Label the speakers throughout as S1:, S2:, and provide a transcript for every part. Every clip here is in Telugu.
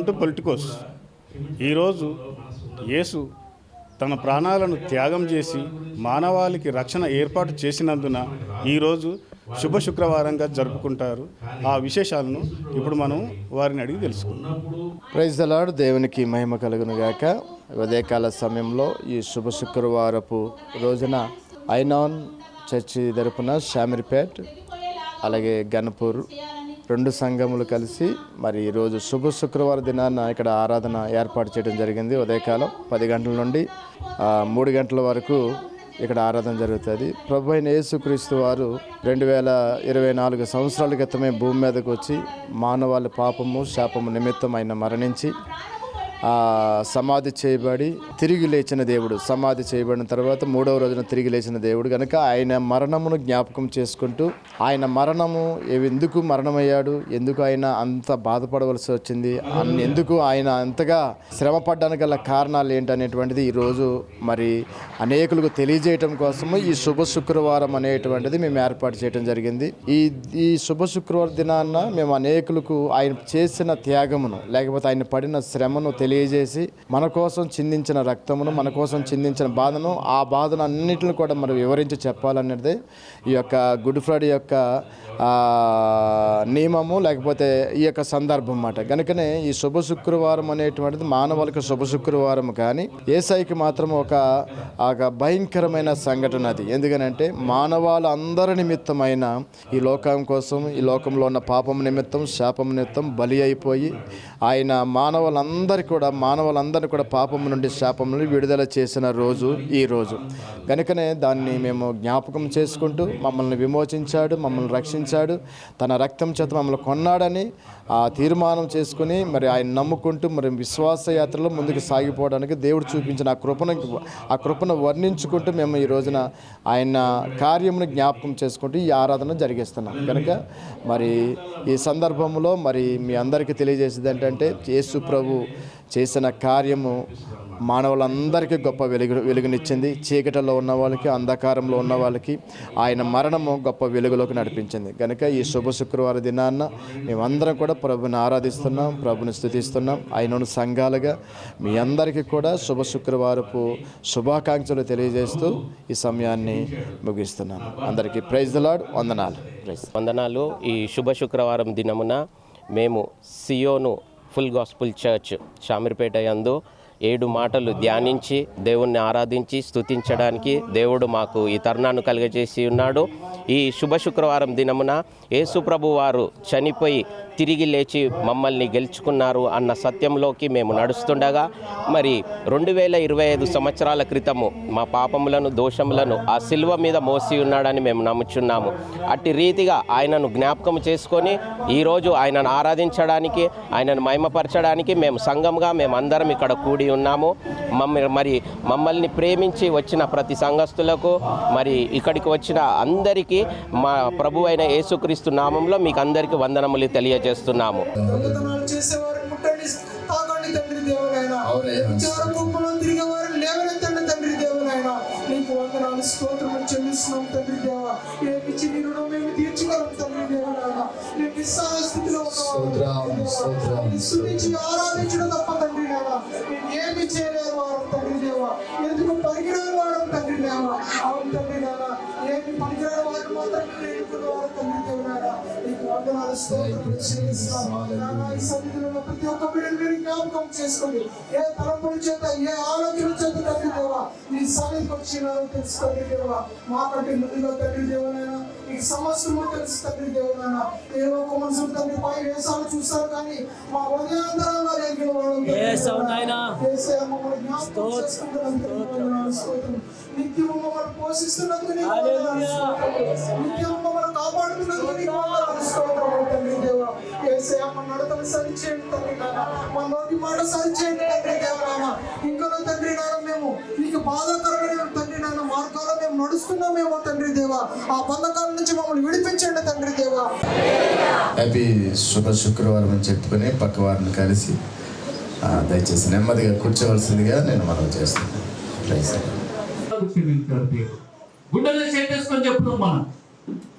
S1: Welcome to Politicos. ఈరోజు యేసు తన ప్రాణాలను త్యాగం చేసి మానవాళికి రక్షణ ఏర్పాటు చేసినందున ఈరోజు శుభ శుక్రవారంగా జరుపుకుంటారు. ఆ విశేషాలను ఇప్పుడు మనం వారిని అడిగి తెలుసుకుందాం.
S2: Praise the lord. దేవునికి మహిమ కలుగును గాక. ఉదయకాల సమయంలో ఈ శుభ శుక్రవారపు రోజున ఐనాన్ చర్చి తరపున షామీర్పేట్ అలాగే గన్పూర్ 2 సంఘములు కలిసి మరి ఈరోజు శుభ శుక్రవారం దినాన ఇక్కడ ఆరాధన ఏర్పాటు చేయడం జరిగింది. ఉదయకాలం 10 గంటల నుండి 3 గంటల వరకు ఇక్కడ ఆరాధన జరుగుతుంది. ప్రభు అయిన యేసుక్రీస్తు వారు 2024 సంవత్సరాల క్రితమే భూమి మీదకు వచ్చి మానవాళి పాపము శాపము నిమిత్తం ఆయన మరణించి సమాధి చేయబడి తిరిగి లేచిన దేవుడు. సమాధి చేయబడిన తర్వాత 3వ రోజున తిరిగి లేచిన దేవుడు కనుక ఆయన మరణమును జ్ఞాపకం చేసుకుంటూ ఆయన మరణము ఎందుకు మరణమయ్యాడు, ఎందుకు ఆయన అంత బాధపడవలసి వచ్చింది, ఎందుకు ఆయన అంతగా శ్రమ పడ్డానికి గల కారణాలు ఏంటనేటువంటిది ఈరోజు మరి అనేకులకు తెలియజేయటం కోసము ఈ శుభ శుక్రవారం అనేటువంటిది మేము ఏర్పాటు చేయడం జరిగింది. ఈ శుభ శుక్రవారం దినాన్న మేము అనేకులకు ఆయన చేసిన త్యాగమును లేకపోతే ఆయన పడిన శ్రమను తెలియజేసి మన కోసం చిందించిన రక్తమును మన కోసం చిందించిన బాధను ఆ బాధను అన్నింటిని కూడా మనం వివరించి చెప్పాలనేది ఈ యొక్క గుడ్ ఫ్రైడే యొక్క నియమము లేకపోతే ఈ యొక్క సందర్భం అన్నమాట. కనుకనే ఈ శుభ శుక్రవారం అనేటువంటిది మానవులకు శుభ శుక్రవారం కానీ యేసయ్యకి మాత్రం ఒక భయంకరమైన సంఘటన అది. ఎందుకనంటే మానవాళి అందరి నిమిత్తమైన ఈ లోకం కోసం ఈ లోకంలో ఉన్న పాపం నిమిత్తం శాపం నిమిత్తం బలి అయిపోయి ఆయన మానవులందరినీ కూడా పాపం నుండి శాపం నుండి విడుదల చేసిన రోజు ఈ రోజు. కనుకనే దాన్ని మేము జ్ఞాపకం చేసుకుంటూ మమ్మల్ని విమోచించాడు, మమ్మల్ని రక్షించాడు, తన రక్తం చేత మమ్మల్ని కొన్నాడని ఆ తీర్మానం చేసుకుని మరి ఆయన నమ్ముకుంటూ మరి విశ్వాస యాత్రలో ముందుకు సాగిపోవడానికి దేవుడు చూపించిన ఆ కృపను వర్ణించుకుంటూ మేము ఈ రోజున ఆయన కార్యమును జ్ఞాపకం చేసుకుంటూ ఈ ఆరాధన జరిగిస్తున్నాం. కనుక మరి ఈ సందర్భంలో మరి మీ అందరికీ తెలియజేసేది ఏంటంటే యేసు ప్రభు చేసిన కార్యము మానవులందరికీ గొప్ప వెలుగునిచ్చింది. చీకటిలో ఉన్న వాళ్ళకి, అంధకారంలో ఉన్న వాళ్ళకి ఆయన మరణము గొప్ప వెలుగులోకి నడిపించింది. కనుక ఈ శుభ శుక్రవారం దినాన్న మేమందరం కూడా ప్రభుని ఆరాధిస్తున్నాం, ప్రభుని స్తుతిస్తున్నాం. ఆయనను సంఘాలుగా మీ అందరికీ కూడా శుభ శుక్రవారపు శుభాకాంక్షలు తెలియజేస్తూ ఈ సమయాన్ని ముగిస్తున్నాను. అందరికీ ప్రైజ్ ది లార్డ్. వందనాలు.
S3: ఈ శుభ శుక్రవారం దినమున మేము సియోను ఫుల్ గాస్పుల్ చర్చ్ షామీర్పేట యందు 7 మాటలు ధ్యానించి దేవుణ్ణి ఆరాధించి స్తుతించడానికి దేవుడు మాకు ఈ తరుణాన్ని కలుగజేసి ఉన్నాడు. ఈ శుభ శుక్రవారం దినమున యేసు ప్రభు వారు చనిపోయి తిరిగి లేచి మమ్మల్ని గెలుచుకున్నారు అన్న సత్యంలోకి మేము నడుస్తుండగా మరి 2025 సంవత్సరాల క్రితము మా పాపములను దోషములను ఆ సిలువ మీద మోసి ఉన్నాడని మేము నమ్ముచున్నాము. అట్టి రీతిగా ఆయనను జ్ఞాపకం చేసుకొని ఈరోజు ఆయనను ఆరాధించడానికి ఆయనను మహిమపరచడానికి మేము సంఘంగా మేమందరం ఇక్కడ కూడి ఉన్నాము. మమ్మల్ని ప్రేమించి వచ్చిన ప్రతి సంఘస్థులకు మరి ఇక్కడికి వచ్చిన అందరికీ మా ప్రభు అయిన యేసుక్రీస్తు నామంలో మీకు అందరికీ వందనములు తెలియజేస్తున్నాము.
S4: ఏమి చేయలేరు వారు తండ్రి దేవ, ఎందుకు పనికిరాని వారు తండ్రి దేవ, అవును తండ్రి దేవ, ఏమి పనికిరాని వారు మాత్రం ఎన్నుకున్నవారు తండ్రి దేవునారా, నీకు వందనాలు స్తోత్రం చెల్లిస్తున్నాము. ఈ సన్నిధిలో ప్రతి ఒక్క బిడ్డను మీరు జ్ఞాపకం చేసుకోండి. ఏ తలంపుల చేత ఏ ఆలోచన చేత తండ్రి దేవ ఈ సన్నిధికి వచ్చినారో తెలుసు తండ్రి దేవ, మాకంటే ముందుగా తండ్రి దేవనైనా ఈ సమస్యలు తెలుసు తండ్రి దేవనైనా. ఏ ఒక మనుషులు తండ్రి పై వేసాలు చూస్తారు కానీ మా హృదయాంతరంగా ఎరిగిన వాళ్ళు నిత్యము మమ్మల్ని పోషిస్తున్నందుకు నిత్యము మమ్మల్ని కాపాడుతున్నందుకు తండ్రి దేవ. యేసయ్య మా నడతను సరిచేయండి తండ్రి నాన్న, మా నోటి మాట సరిచేయండి తండ్రి దేవ నాన్న. ఇంకా తండ్రి నాన్న మేము నీకు బాధాకరమైన తండ్రి నాన్న మార్గాల్లో మేము నడుస్తున్నామేమో తండ్రి దేవ, ఆ బంధకాల నుంచి మమ్మల్ని విడిపించండి తండ్రి దేవ.
S2: హ్యాపీ శుభ శుక్రవారం అని చెప్పుకొని పక్క వారిని కలిసి దయచేసి నెమ్మదిగా కూర్చోవలసిందిగా నేను మనం చేస్తున్నాను.
S5: గుండెలు చేసేసుకొని చెప్తున్నాం. మనం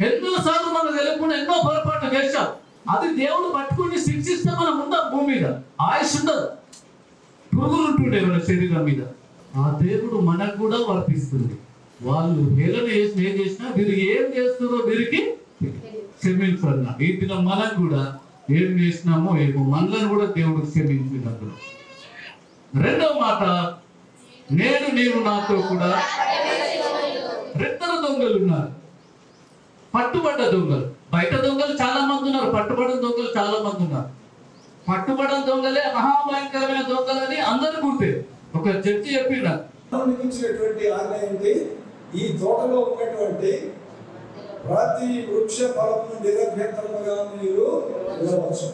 S5: ఎన్నోసార్లు మనకు తెలియకుండా ఎన్నో పొరపాట్లు చేశాం. అది దేవుడు పట్టుకుని శిక్షిస్తే మనం ఉందాం భూమి మీద, ఆయుష్ ఉండదు, పురుగులు ఉంటుండే మన శరీరం మీద. ఆ దేవుడు మనకు కూడా వర్తిస్తుంది. వాళ్ళు హేళన చేసిన ఏం చేసినా వీరు ఏం చేస్తున్నారో వీరికి క్షమించాలన్న. ఈ దినం మనకు కూడా ఏం చేసినామో ఏమో మనలను కూడా దేవుడు క్షమించినప్పుడు. రెండవ మాట, నేను నీవు నాతో కూడా. ఇద్దరు దొంగలు ఉన్నారు, పట్టుబడ్డ దొంగలు. బయట దొంగలు చాలా మంది ఉన్నారు, పట్టుబడిన దొంగలు చాలా మంది ఉన్నారు. పట్టుబడిన దొంగలే మహాభయంకరమైన దొంగలని అందరూ గుర్తే. ఒక జడ్జి చెప్పిండ,
S6: ఇచ్చినటువంటి ఆజ్ఞ ఏంటి? ఈ తోటలో ఉన్నటువంటి ప్రతి వృక్ష ఫలమును నిరభ్యంతరముగా మీరు వెళ్ళవచ్చు.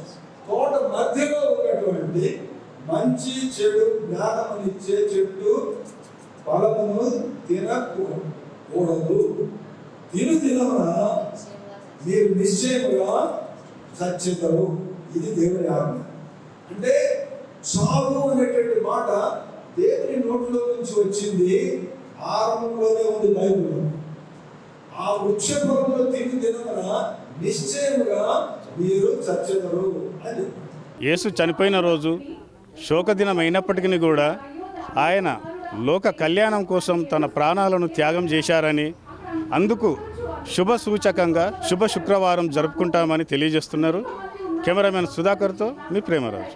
S6: తోట మధ్యలో ఉన్నటువంటి మంచి చెడు జ్ఞానమునిచ్చే చెట్టు ఫలమును తినకూడదు. దినమున మీరు నిశ్చయముగా చచ్చెదరు. ఇది దేవుని ఆజ్ఞ. అంటే సాగు అనేటువంటి మాట దేవుని నోట్లో నుంచి వచ్చింది, ఆరంభంలోనే ఉంది బైబిల్లో. ఆ వృక్ష ఫలమును దినమున నిశ్చయముగా మీరు చచ్చెదరు అని.
S1: యేసు చనిపోయిన రోజు శోకదినం అయినప్పటికీ కూడా ఆయన లోక కళ్యాణం కోసం తన ప్రాణాలను త్యాగం చేశారని, అందుకు శుభ సూచకంగా శుభ శుక్రవారం జరుపుకుంటామని తెలియజేస్తున్నారు. కెమెరామెన్ సుధాకర్తో మీ Premaraju.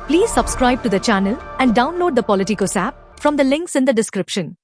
S7: Please subscribe to the channel and download the Politicos app from the links in the description.